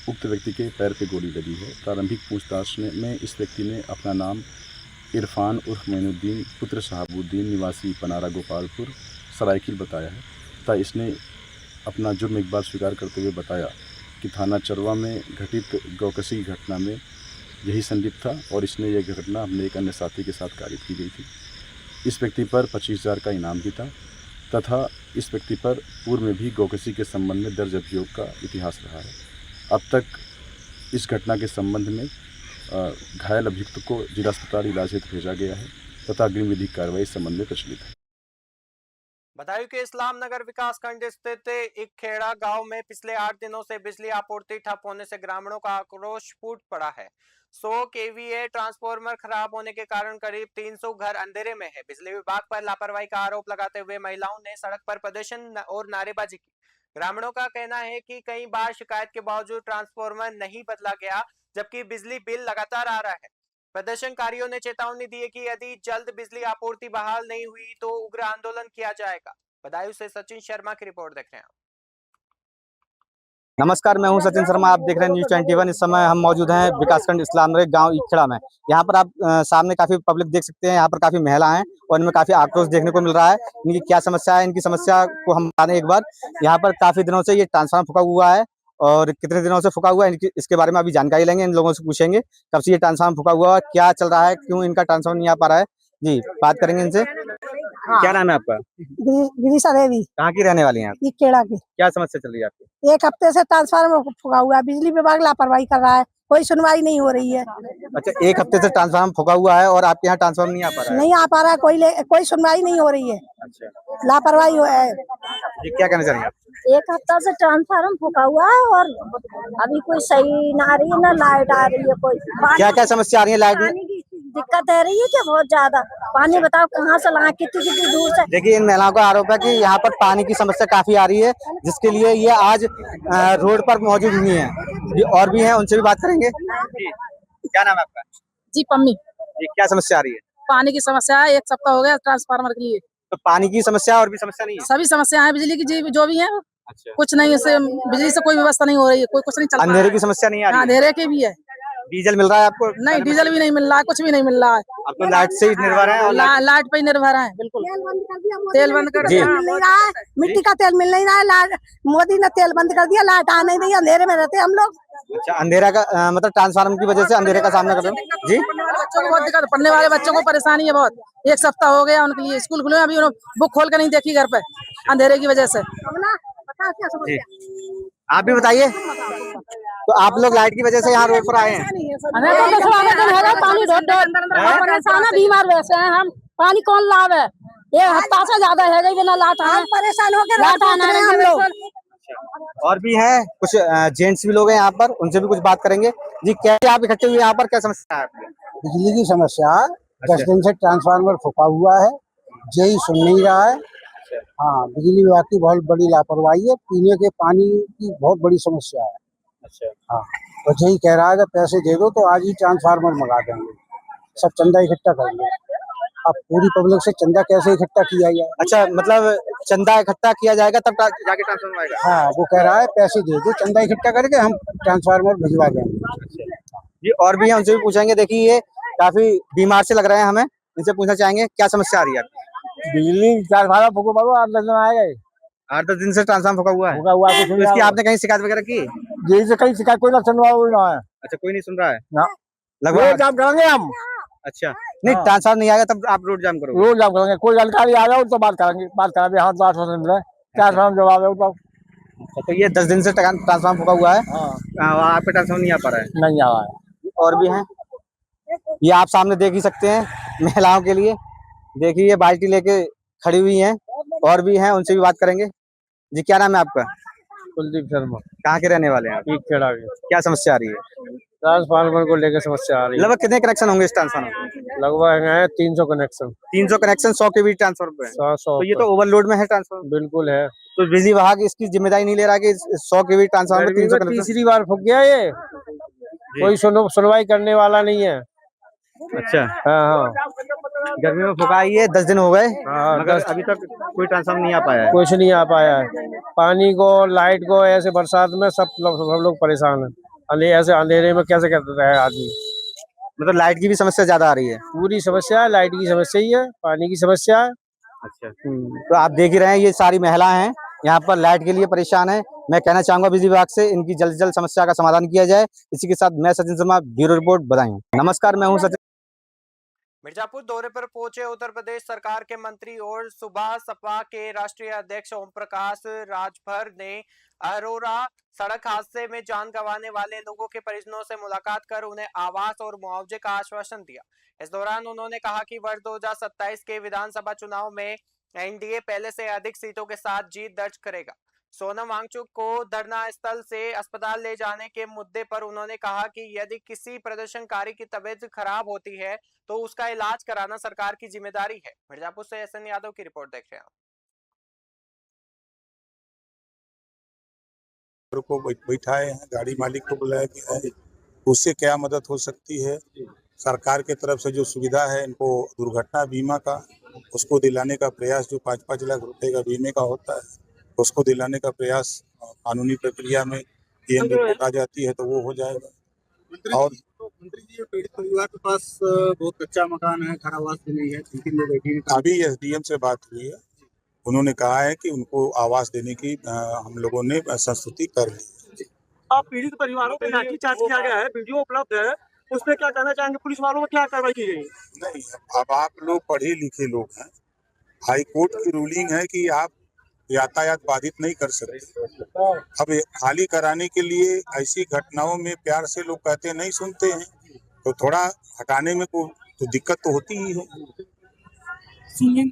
उक्त व्यक्ति के पैर पर गोली लगी है। प्रारंभिक पूछताछ में इस व्यक्ति ने अपना नाम इरफान उर्फ मोइनुद्दीन पुत्र साहबुद्दीन निवासी पनारा गोपालपुर सरायकील बताया है तथा इसने अपना जुर्म एक बार स्वीकार करते हुए बताया कि थाना चरवा में घटित गौकशी की घटना में यही संलिप्त था और इसने यह घटना अपने एक अन्य साथी के साथ कारित की गई थी। इस व्यक्ति पर 25,000 का इनाम भी था तथा इस व्यक्ति पर पूर्व में भी गौकशी के संबंध में दर्ज अभियोग का इतिहास रहा है। अब तक इस घटना के संबंध में घायल अभियुक्त को जिला अस्पताल इलाज हेतु भेजा गया है तथा अग्रिम विधिक कार्रवाई इस संबंध में प्रचलित है। बदायूं के इस्लाम नगर विकास खंड स्थित इकखेड़ा गांव में पिछले 8 दिनों से बिजली आपूर्ति ठप होने से ग्रामीणों का आक्रोश फूट पड़ा है। 100 केवीए ट्रांसफार्मर खराब होने के कारण करीब 300 घर अंधेरे में है। बिजली विभाग पर लापरवाही का आरोप लगाते हुए महिलाओं ने सड़क पर प्रदर्शन और नारेबाजी की। ग्रामीणों का कहना है कि कई बार शिकायत के बावजूद ट्रांसफार्मर नहीं बदला गया, जबकि बिजली बिल लगातार आ रहा है। प्रदर्शनकारियों ने चेतावनी दी है कि यदि जल्द बिजली आपूर्ति बहाल नहीं हुई तो उग्र आंदोलन किया जाएगा। बदायूं से सचिन शर्मा की रिपोर्ट देख रहे हैं। नमस्कार, मैं हूं सचिन शर्मा, आप देख रहे हैं न्यूज़ 21। इस समय हम मौजूद हैं विकासखंड इस्लाम नगर गांव इकखेड़ा में। यहां पर आप सामने काफी पब्लिक देख सकते हैं। यहां पर काफी महिला हैं और इनमें काफी आक्रोश देखने को मिल रहा है। इनकी क्या समस्या है, इनकी समस्या को हम बता दें एक बार। यहाँ पर काफी दिनों से ये ट्रांसफार्मर फूका हुआ है और कितने दिनों से फूका हुआ है इसके बारे में अभी जानकारी लेंगे, इन लोगों से पूछेंगे कब से ये ट्रांसफार्मर फूका हुआ है, क्या चल रहा है, क्यों इनका ट्रांसफार्मर नहीं आ पा रहा है। जी, बात करेंगे इनसे। क्या नाम है आपका? गिरीशा देवी। कहाँ की रहने वाली हैं आप? इकखेड़ा की। क्या समस्या चल रही है आपकी? 1 हफ्ते से ट्रांसफार्मर फूका हुआ है, बिजली विभाग लापरवाही कर रहा है, कोई सुनवाई नहीं हो रही है। अच्छा, 1 हफ्ते से ट्रांसफार्मर फूका हुआ है और आपके यहाँ ट्रांसफार्मर नहीं आ पा रहा है? नहीं आ पा रहा है, कोई सुनवाई नहीं हो रही है। अच्छा, लापरवाही है। ये क्या कहना चाहेंगे आप? 1 हफ्ता से ट्रांसफार्मर फूका हुआ है और अभी कोई सही ना आ रही है, ना लाइट आ रही है। कोई क्या क्या समस्या आ रही है? लाइट में दिक्कत है रही है क्या? बहुत ज्यादा पानी बताओ कहाँ से लाए, कितनी दूर से। देखिए, इन महिलाओं का आरोप है कि यहाँ पर पानी की समस्या काफी आ रही है, जिसके लिए ये आज रोड पर मौजूद हुई हैं। और भी हैं, उनसे भी बात करेंगे। क्या नाम है आपका? जी, पम्मी। क्या समस्या आ रही है? पानी की समस्या है, 1 सप्ताह हो गया ट्रांसफार्मर के लिए। तो पानी की समस्या और भी समस्या नहीं है? सभी समस्या है, बिजली की जो भी है। अच्छा, कुछ नहीं, इससे बिजली से कोई व्यवस्था नहीं हो रही है, कुछ नहीं चल रहा है। अंधेरे की समस्या नहीं आ रही है? अंधेरे की भी है। डीजल मिल रहा है आपको? नहीं, डीजल भी नहीं मिल रहा है, कुछ भी नहीं मिल रहा है। आप तो लाइट से ही निर्भर हैं? लाइट पे ही निर्भर है, बिल्कुल। तेल बंद कर दिया, मिल रहा है, मिट्टी का तेल मिल नहीं रहा है। मोदी ने तेल बंद कर दिया, लाइट आ नहीं रही, अंधेरे में रहते हम लोग। अच्छा, अंधेरा का मतलब ट्रांसफार्मर की वजह से अंधेरे का सामना कर रहे हो जी। बच्चों को बहुत दिक्कत, पढ़ने वाले बच्चों को परेशानी है बहुत। एक सप्ताह हो गया उनके लिए, स्कूल खुले अभी उन्होंने बुक खोल कर नहीं देखी घर पे अंधेरे की वजह से। जी आप भी बताइए। तो आप लोग लाइट की वजह से यहाँ रोड पर आए हैं? पानी परेशान है, बीमार वैसे हैं हम, पानी कौन लावे, ये हफ्ता से ज्यादा है गई बिना लाट आए, परेशान होकर लाट आना है हम लोग। और भी हैं कुछ जेंट्स भी लोग हैं यहाँ पर, उनसे भी कुछ बात करेंगे। जी कैसे आप इकट्ठे हुए यहाँ पर, क्या समस्या है आपकी? बिजली की समस्या है, 10 दिन से ट्रांसफार्मर फूका हुआ है, जेई सुन नहीं रहा है। हाँ, बिजली विभाग की बहुत बड़ी लापरवाही है, पीने के पानी की बहुत बड़ी समस्या है। अच्छा हाँ, तो जेई कह रहा है कि पैसे दे दो तो आज ही ट्रांसफार्मर मंगा देंगे, सब चंदा इकट्ठा करेंगे। अब पूरी पब्लिक से चंदा कैसे इकट्ठा किया जाए? अच्छा, मतलब चंदा इकट्ठा किया जाएगा तब जाके ट्रांसफार्मर आएगा? हाँ, वो कह रहा है पैसे दे दो, चंदा इकट्ठा करके हम ट्रांसफार्मर भिजवा देंगे। जी और भी हैं, उनसे भी पूछेंगे। देखिए ये काफी बीमार से लग रहे हैं हमें, इनसे पूछना चाहेंगे क्या समस्या आ रही है आपकी? बिजली ट्रांसफार्मर फूको बाबू 8-10 दिन आ गए, 8-10 दिन से ट्रांसफार्मर फूका हुआ है। तो इसकी आपने कहीं शिकायत वगैरह की? जेई से कहीं शिकायत कोई ना सुनवा ना है। अच्छा, कोई नहीं सुन रहा है ना, लगभग। रोड जाम करेंगे हम। अच्छा नहीं, ट्रांसफार्मर नहीं आएगा तब आप रोड जाम करोगे? रोड जाम करेंगे, कोई जानकारी आ जाए तो बात करेंगे, हाँ तो 8 मिल रहा है, ट्रांसफार्मर जवाब है तो। तो ये 10 दिन से ट्रांसफार्मर फूका हुआ है, आपका ट्रांसफार्मर नहीं आ पा रहा है? नहीं आ रहा है। और भी हैं, ये आप सामने देख ही सकते हैं, महिलाओं के लिए देखिए ये बाल्टी लेके खड़ी हुई हैं। और भी हैं, उनसे भी बात करेंगे। जी क्या नाम है आपका? कुलदीप शर्मा, कहाँ के रहने वाले हैं आप? खेड़ा के। क्या समस्या आ रही है? ट्रांसफार्मर को लेकर समस्या आ रही है। लगभग कितने कनेक्शन होंगे इस ट्रांसफार्मर? लगभग है 300 कनेक्शन। 300 कनेक्शन 100 के बीच ट्रांसफार्मर पे है। 100 तो ये तो ओवरलोड में है ट्रांसफार्मर। बिल्कुल है। तो बिजली विभाग इसकी जिम्मेदारी नहीं ले रहा कि 100 के बीच ट्रांसफार्मर 300 कनेक्शन? तीसरी बार फूक गया ये, कोई सुनवाई करने वाला नहीं है। अच्छा हाँ, गर्मी में फुकाई है, 10 दिन हो गए, हाँ, मगर अभी तक कोई ट्रांसफार्मर नहीं आ पाया है। कुछ नहीं आ पाया है। पानी को, लाइट को, ऐसे बरसात में सब लोग परेशान है। ऐसे अंधेरे में कैसे कर रहे हैं आदमी? मतलब लाइट की भी समस्या ज्यादा आ रही है? पूरी समस्या है, लाइट की समस्या ही है, पानी की समस्या है। अच्छा तो आप देख ही रहे हैं, ये सारी महिलाएं हैं यहाँ पर, लाइट के लिए परेशान है। मैं कहना चाहूंगा बिजली विभाग से इनकी जल्द से जल्द समस्या का समाधान किया जाए। इसी के साथ मैं सचिन शर्मा, ब्यूरो रिपोर्ट, बधाई। नमस्कार, मैं हूँ सचिन। मिर्जापुर दौरे पर पहुंचे उत्तर प्रदेश सरकार के मंत्री और सुबह सपा के राष्ट्रीय अध्यक्ष ओम प्रकाश राजभर ने अरोरा सड़क हादसे में जान गंवाने वाले लोगों के परिजनों से मुलाकात कर उन्हें आवास और मुआवजे का आश्वासन दिया। इस दौरान उन्होंने कहा कि वर्ष 2027 के विधानसभा चुनाव में एनडीए पहले से अधिक सीटों के साथ जीत दर्ज करेगा। सोनम वांगचुक को धरना स्थल से अस्पताल ले जाने के मुद्दे पर उन्होंने कहा कि यदि किसी प्रदर्शनकारी की तबीयत खराब होती है तो उसका इलाज कराना सरकार की जिम्मेदारी है। मिर्जापुर से एसएन यादव की रिपोर्ट देख रहे हैं आप। को बैठाए हैं, गाड़ी मालिक को बुलाया गया है, उससे क्या मदद हो सकती है। सरकार के तरफ से जो सुविधा है इनको दुर्घटना बीमा का, उसको दिलाने का प्रयास, जो 5-5 लाख रुपए का बीमे का होता है उसको दिलाने का प्रयास कानूनी प्रक्रिया में पीएम रिपोर्ट आ जाती है तो वो हो जाएगा। और मंत्री जी, पीड़ित परिवार के पास बहुत कच्चा मकान है, घर आवास भी नहीं है, 3 लोग बैठे हैं। अभी एसडीएम से बात हुई है, उन्होंने कहा है कि उनको आवास देने की हम लोगों ने संस्तुति कर ली। आप पीड़ित परिवारों पे लाठीचार्ज किया गया है, वीडियो उपलब्ध है, उस पर क्या कहना चाहेंगे? पुलिस वालों में क्या कार्रवाई की गई? नहीं, अब आप लोग पढ़े लिखे लोग हैं, हाई कोर्ट की रूलिंग है कि आप यातायात बाधित नहीं कर सकते। अब खाली कराने के लिए ऐसी घटनाओं में प्यार से लोग कहते नहीं सुनते हैं, तो थोड़ा हटाने में तो दिक्कत तो होती ही है।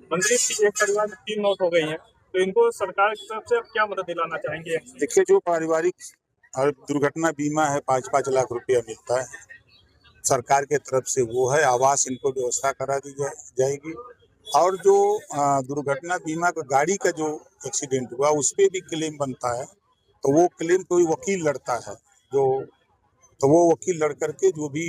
मंत्री, एक परिवार में 3 मौत हो गई है, तो इनको सरकार की तरफ से क्या मदद दिलाना चाहेंगे? देखिए, जो पारिवारिक और दुर्घटना बीमा है 5-5 लाख रुपया मिलता है सरकार के तरफ से, वो है। आवास इनको व्यवस्था करा दी जाएगी। और जो दुर्घटना बीमा का गाड़ी का जो एक्सीडेंट हुआ उस पर भी क्लेम बनता है, तो वो क्लेम कोई वकील लड़ता है, तो वो वकील लड़ करके जो भी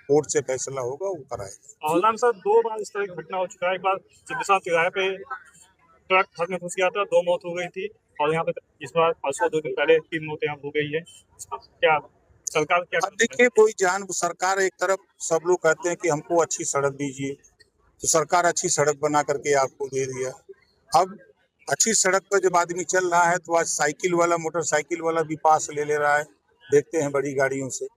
कोर्ट से फैसला होगा वो कराएगा। औलाम साहब, 2 बार इस तरह की घटना हो चुका है। एक बार चिकित्सा किराए पे ट्रक फंस में घुस गया था, 2 मौत हो गई थी, और यहाँ पे इस बार 2 दिन पहले 3 मौतें यहाँ हो गई है। क्या सरकार क्या? देखिए, कोई सरकार एक तरफ सब लोग कहते हैं कि हमको अच्छी सड़क दीजिए, तो सरकार अच्छी सड़क बना करके आपको दे दिया। अब अच्छी सड़क पर जब आदमी चल रहा है तो आज साइकिल वाला, मोटरसाइकिल वाला भी पास ले रहा है, देखते हैं बड़ी गाड़ियों से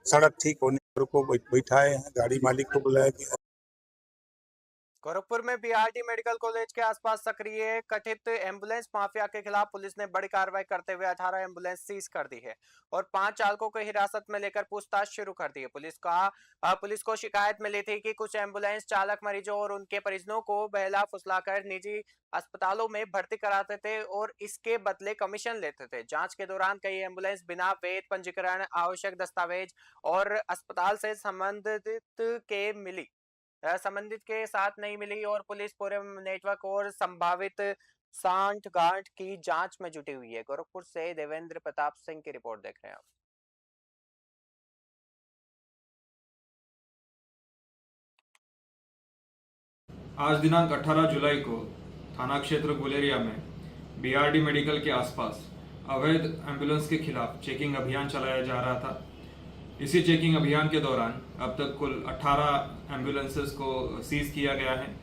सड़क ठीक होने पर को बैठाए हैं, गाड़ी मालिक को बुलाया गया। गोरखपुर में बीआरडी मेडिकल कॉलेज के आसपास सक्रिय कथित एम्बुलेंस माफिया के खिलाफ पुलिस ने बड़ी कार्रवाई करते हुए 18 एम्बुलेंस सीज कर दी है और 5 चालकों को हिरासत में लेकर पूछताछ शुरू कर दी है। पुलिस को शिकायत मिली थी कि कुछ एम्बुलेंस चालक मरीजों और उनके परिजनों को बहला फुसलाकर निजी अस्पतालों में भर्ती कराते थे और इसके बदले कमीशन लेते थे। जांच के दौरान कई एम्बुलेंस बिना वैध पंजीकरण, आवश्यक दस्तावेज और अस्पताल से संबंधित के साथ नहीं मिली और पुलिस पूरे नेटवर्क और संभावित सांठ-गांठ की जांच में जुटी हुई है। गोरखपुर से देवेंद्र प्रताप सिंह की रिपोर्ट देख रहे हैं आप। आज दिनांक 18 जुलाई को थाना क्षेत्र गुलेरिया में बीआरडी मेडिकल के आसपास अवैध एम्बुलेंस के खिलाफ चेकिंग अभियान चलाया जा रहा था। इसी चेकिंग अभियान के दौरान अब तक कुल 18 एम्बुलेंसेस को सीज किया गया है,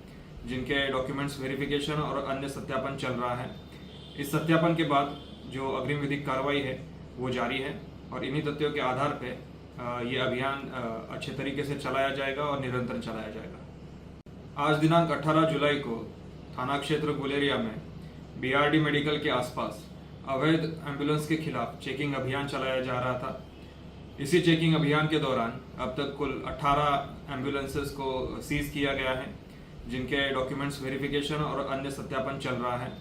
जिनके डॉक्यूमेंट्स वेरिफिकेशन और अन्य सत्यापन चल रहा है। इस सत्यापन के बाद जो अग्रिम विधिक कार्रवाई है वो जारी है और इन्हीं तथ्यों के आधार पर ये अभियान अच्छे तरीके से चलाया जाएगा और निरंतर चलाया जाएगा। आज दिनांक 18 जुलाई को थाना क्षेत्र गुलेरिया में बीआरडी मेडिकल के आसपास अवैध एम्बुलेंस के खिलाफ चेकिंग अभियान चलाया जा रहा था। इसी चेकिंग अभियान के दौरान अब तक कुल 18 एम्बुलेंसेस को सीज किया गया है, जिनके डॉक्यूमेंट्स वेरिफिकेशन और अन्य सत्यापन चल रहा है।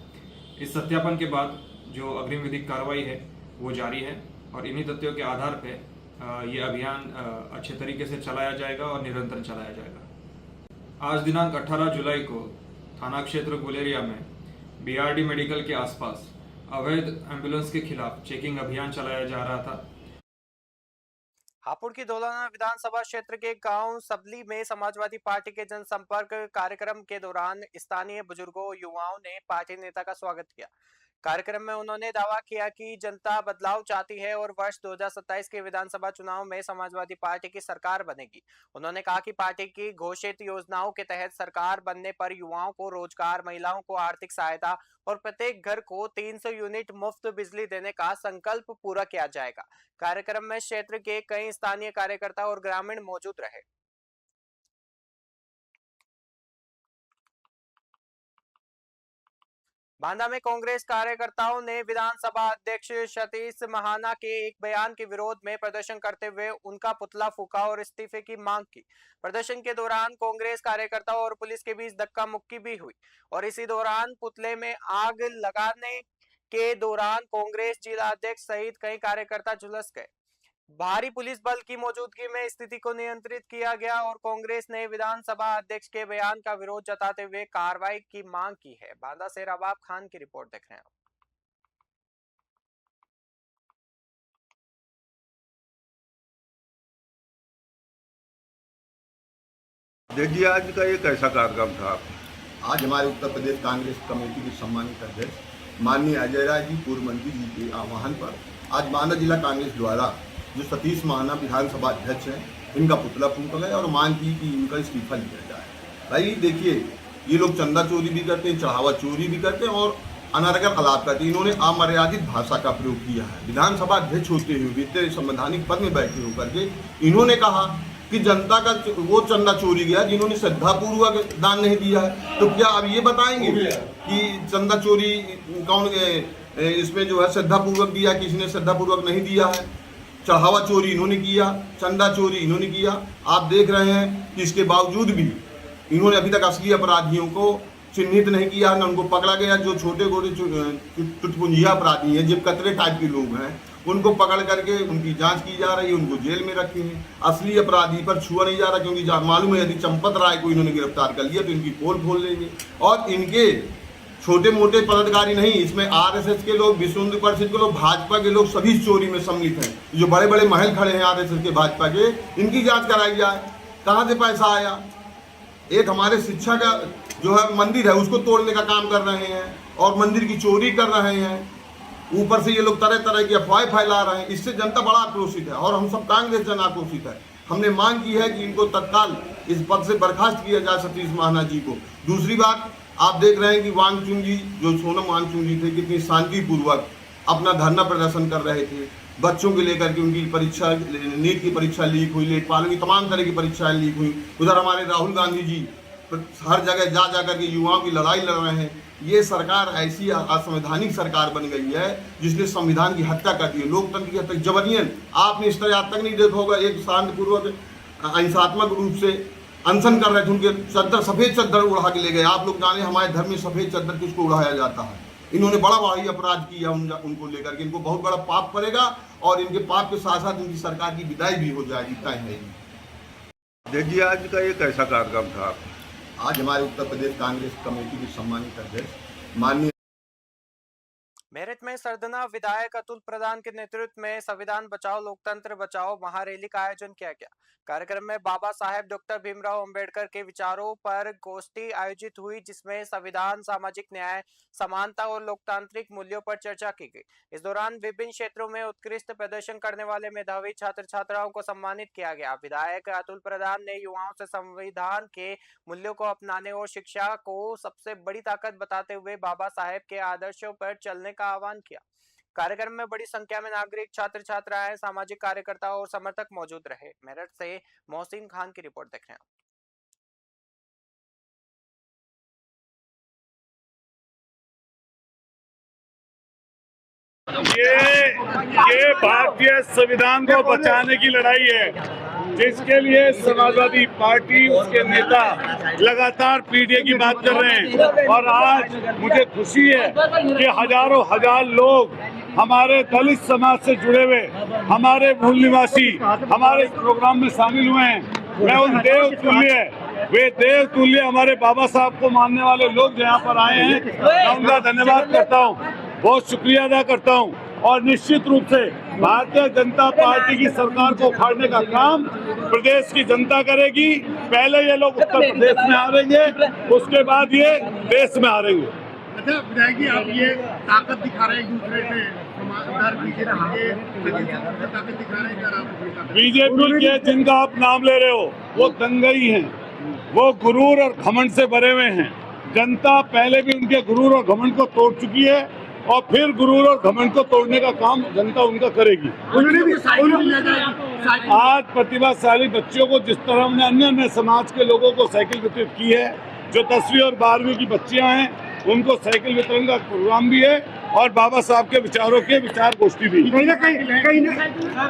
इस सत्यापन के बाद जो अग्रिम विधिक कार्रवाई है वो जारी है और इन्हीं तथ्यों के आधार पर ये अभियान अच्छे तरीके से चलाया जाएगा और निरंतर चलाया जाएगा। आज दिनांक 18 जुलाई को थाना क्षेत्र गुलेरिया में बीआरडी मेडिकल के आसपास अवैध एम्बुलेंस के खिलाफ चेकिंग अभियान चलाया जा रहा था। हापुड़ की धौलाना विधानसभा क्षेत्र के गांव सबली में समाजवादी पार्टी के जनसंपर्क कार्यक्रम के दौरान स्थानीय बुजुर्गों और युवाओं ने पार्टी नेता का स्वागत किया। कार्यक्रम में उन्होंने दावा किया कि जनता बदलाव चाहती है और वर्ष 2027 के विधानसभा चुनाव में समाजवादी पार्टी की सरकार बनेगी। उन्होंने कहा कि पार्टी की घोषित योजनाओं के तहत सरकार बनने पर युवाओं को रोजगार, महिलाओं को आर्थिक सहायता और प्रत्येक घर को 300 यूनिट मुफ्त बिजली देने का संकल्प पूरा किया जाएगा। कार्यक्रम में क्षेत्र के कई स्थानीय कार्यकर्ता और ग्रामीण मौजूद रहे। बांदा में कांग्रेस कार्यकर्ताओं ने विधानसभा अध्यक्ष सतीश महाना के एक बयान के विरोध में प्रदर्शन करते हुए उनका पुतला फूंका और इस्तीफे की मांग की। प्रदर्शन के दौरान कांग्रेस कार्यकर्ताओं और पुलिस के बीच धक्का मुक्की भी हुई और इसी दौरान पुतले में आग लगाने के दौरान कांग्रेस जिला अध्यक्ष सहित कई कार्यकर्ता झुलस गए। भारी पुलिस बल की मौजूदगी में स्थिति को नियंत्रित किया गया और कांग्रेस ने विधानसभा अध्यक्ष के बयान का विरोध जताते हुए कार्रवाई की मांग की है। बांदा से रबाब खान की रिपोर्ट देख रहे हैं। देखिए, आज का एक ऐसा कार्यक्रम था। आज हमारे उत्तर प्रदेश कांग्रेस कमेटी के सम्मानित अध्यक्ष माननीय अजय राय जी, पूर्व मंत्री जी के आह्वान पर आज बांदा जिला कांग्रेस द्वारा जो सतीश महाना विधानसभा अध्यक्ष हैं, इनका पुतला फूंका गया और मांग की कि इनका इस्तीफा लिया जाए। भाई देखिए, ये लोग चंदा चोरी भी करते हैं, चढ़ावा चोरी भी करते हैं और अनारगर खिलाफ करते हैं। इन्होंने अमर्यादित भाषा का प्रयोग किया है। विधानसभा अध्यक्ष होते हुए वित्तीय संवैधानिक पद में बैठे होकर के इन्होंने कहा कि जनता का वो चंदा चोरी गया जिन्होंने श्रद्धापूर्वक दान नहीं दिया है। तो क्या अब ये बताएंगे कि चंदा चोरी कौन इसमें जो है श्रद्धापूर्वक दिया, किसी ने श्रद्धापूर्वक नहीं दिया है? चढ़ावा चोरी इन्होंने किया, चंदा चोरी इन्होंने किया। आप देख रहे हैं कि इसके बावजूद भी इन्होंने अभी तक असली अपराधियों को चिन्हित नहीं किया, न उनको पकड़ा गया। जो छोटे गोटे चुटपुंजिया अपराधी हैं, जिप कतरे टाइप के लोग हैं, उनको पकड़ करके उनकी जांच की जा रही है, उनको जेल में रखे हैं। असली अपराधी पर छुआ नहीं जा रहा, क्योंकि मालूम है यदि चंपत राय को इन्होंने गिरफ्तार कर लिया तो इनकी पोल खोल देंगे। और इनके छोटे मोटे पदाधिकारी नहीं, इसमें आरएसएस के लोग, विश्व हिंदू परिषद के लोग, भाजपा के लोग सभी चोरी में सम्मिलित हैं। जो बड़े बड़े महल खड़े हैं आरएसएस के, भाजपा के, इनकी जांच कराई जाए। कहाँ से पैसा आया? एक हमारे शिक्षा का जो है मंदिर है, उसको तोड़ने का काम कर रहे हैं और मंदिर की चोरी कर रहे हैं। ऊपर से ये लोग तरह तरह की अफवाहें फैला रहे हैं। इससे जनता बड़ा आक्रोशित है और हम सब कांग्रेस जन आक्रोशित है। हमने मांग की है कि इनको तत्काल इस पद से बर्खास्त किया जाए, सतीश महाना जी को। दूसरी बात, आप देख रहे हैं कि वांगचुक जी, जो सोनम वांगचुक जी थे, कितनी शांतिपूर्वक अपना धरना प्रदर्शन कर रहे थे। बच्चों के लेकर के उनकी परीक्षा, नीट की परीक्षा लीक हुई, लेखपालों की तमाम तरह की परीक्षाएं लीक हुई। उधर हमारे राहुल गांधी जी हर जगह जा जा करके युवाओं की लड़ाई लड़ रहे हैं। ये सरकार ऐसी असंवैधानिक सरकार बन गई है जिसने संविधान की हत्या कर दी है, लोकतंत्र की हत्या जबरन। आपने इस तरह आज तक नहीं देखा होगा, एक शांतिपूर्वक अहिंसात्मक रूप से अनशन कर रहे थे, उनके चद्दर, सफ़ेद चद्दर उड़ा के ले गए। आप लोग जाने हमारे धर्म में सफ़ेद चद्दर किसको उड़ाया जाता है। इन्होंने बड़ा भारी अपराध किया उनको लेकर के, इनको बहुत बड़ा पाप पड़ेगा और इनके पाप के साथ साथ इनकी सरकार की विदाई भी हो जाएगी, तय है। देखिए आज का ये कैसा कार्यक्रम था? आज हमारे उत्तर प्रदेश कांग्रेस कमेटी के सम्मानित अध्यक्ष माननीय मेरठ में सरदना विधायक अतुल प्रधान के नेतृत्व में संविधान बचाओ लोकतंत्र बचाओ महारैली का आयोजन किया गया। कार्यक्रम में बाबा साहेब डॉक्टर भीमराव अंबेडकर के विचारों पर गोष्ठी आयोजित हुई, जिसमें संविधान, सामाजिक न्याय, समानता और लोकतांत्रिक मूल्यों पर चर्चा की गई। इस दौरान विभिन्न क्षेत्रों में उत्कृष्ट प्रदर्शन करने वाले मेधावी छात्र छात्राओं को सम्मानित किया गया। विधायक अतुल प्रधान ने युवाओं से संविधान के मूल्यों को अपनाने और शिक्षा को सबसे बड़ी ताकत बताते हुए बाबा साहेब के आदर्शों पर चलने का आह्वान किया। कार्यक्रम में बड़ी संख्या में नागरिक, छात्र छात्राएं, सामाजिक कार्यकर्ता और समर्थक मौजूद रहे। मेरठ से मोहसिन खान की रिपोर्ट देख रहे हैं। ये भारतीय संविधान को बचाने की लड़ाई है, जिसके लिए समाजवादी पार्टी, उसके नेता लगातार पीडीए की बात कर रहे हैं। और आज मुझे खुशी है कि हजारों हजार लोग हमारे दलित समाज से जुड़े हुए, हमारे मूल निवासी हमारे इस प्रोग्राम में शामिल हुए हैं। मैं उन देव तुल्य हमारे बाबा साहब को मानने वाले लोग जो यहाँ पर आए हैं, मैं उनका धन्यवाद करता हूँ, बहुत शुक्रिया अदा करता हूँ। और निश्चित रूप से भारतीय जनता पार्टी की सरकार को उखाड़ने का काम प्रदेश की जनता करेगी। पहले ये लोग उत्तर प्रदेश में हारेंगे, उसके बाद ये देश में हारेंगे। अच्छा विधायक जी, आप ये ताकत दिखा रहे हैं एक दूसरे से, बीजेपी के जिनका आप नाम ले रहे हो वो दंगई हैं, वो गुरूर और घमंड से भरे हुए हैं। जनता पहले भी उनके गुरूर और घमंड को तोड़ चुकी है और फिर गुरूर और घमंड को तोड़ने का काम जनता उनका करेगी। आज प्रतिभाशाली बच्चों को जिस तरह हमने अन्य अन्य समाज के लोगों को साइकिल वितरित की है, जो 10वीं और 12वीं की बच्चियां हैं उनको साइकिल वितरण का प्रोग्राम भी है और बाबा साहब के विचारों के विचार गोष्ठी भी।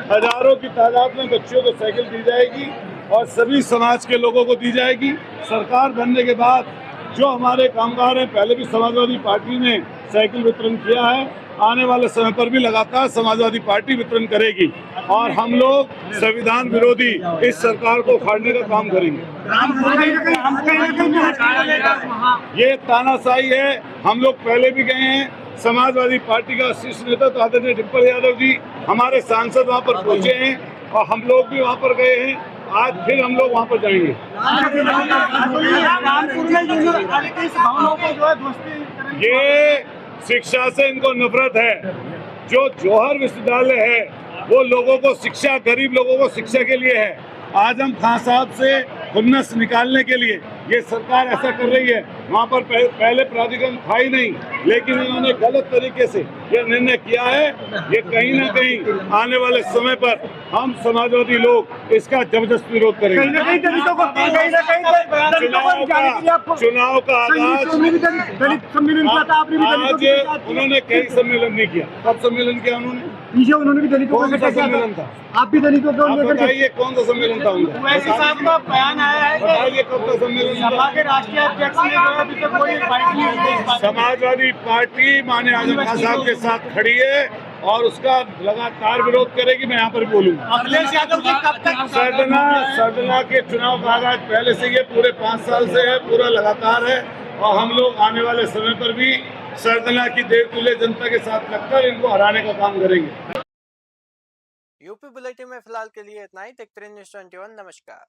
हजारों की तादाद में बच्चों को साइकिल दी जाएगी और सभी समाज के लोगों को दी जाएगी। सरकार बनने के बाद जो हमारे कामगार हैं, पहले भी समाजवादी पार्टी ने साइकिल वितरण किया है, आने वाले समय पर भी लगातार समाजवादी पार्टी वितरण करेगी और हम लोग संविधान विरोधी इस सरकार को उखाड़ने का काम करेंगे। ये तानाशाही है, हम लोग पहले भी गए हैं। समाजवादी पार्टी का शीर्ष नेता तो आदरणीय डिम्पल यादव जी, हमारे सांसद वहाँ पर पहुँचे हैं और हम लोग भी वहाँ पर गए हैं। आज फिर हम लोग वहाँ पर जाएंगे। ये शिक्षा से इनको नफरत है। जो जौहर विश्वविद्यालय है वो लोगों को शिक्षा, गरीब लोगों को शिक्षा के लिए है। आजम खान साहब से खुन्नस निकालने के लिए ये सरकार ऐसा कर रही है। वहाँ पर पहले प्राधिकरण था ही नहीं, लेकिन इन्होंने गलत तरीके से ये निर्णय किया है। ये कहीं ना कहीं आने वाले समय पर हम समाजवादी लोग इसका जबरदस्त विरोध करेंगे। चुनाव का आगाज आज उन्होंने कई सम्मेलन नहीं किया। कब सम्मेलन किया उन्होंने? उन्होंने भी दलितों कौन सा सम्मेलन था? आप भी दलितों को बताइए कौन सा सम्मेलन था उनका? साहब का बयान आया है, बताइए कब का सम्मेलन? सपा के राष्ट्रीय अध्यक्ष ने अभी तक कोई बाइट नहीं दी। समाजवादी पार्टी माननीय आजम खान साहब के साथ खड़ी है और उसका लगातार विरोध करेगी। मैं यहाँ पर बोलूँगा। अखिलेश यादव जी कब तक? सरदना के चुनाव का आगाज पहले से ये पूरे 5 साल से है, पूरा लगातार है और हम लोग आने वाले समय पर भी सरदना की देवतुल्य जनता के साथ लगकर इनको हराने का काम करेंगे। यूपी बुलेटिन में फिलहाल के लिए इतना ही। देखते रहिए न्यूज़ 21। नमस्कार।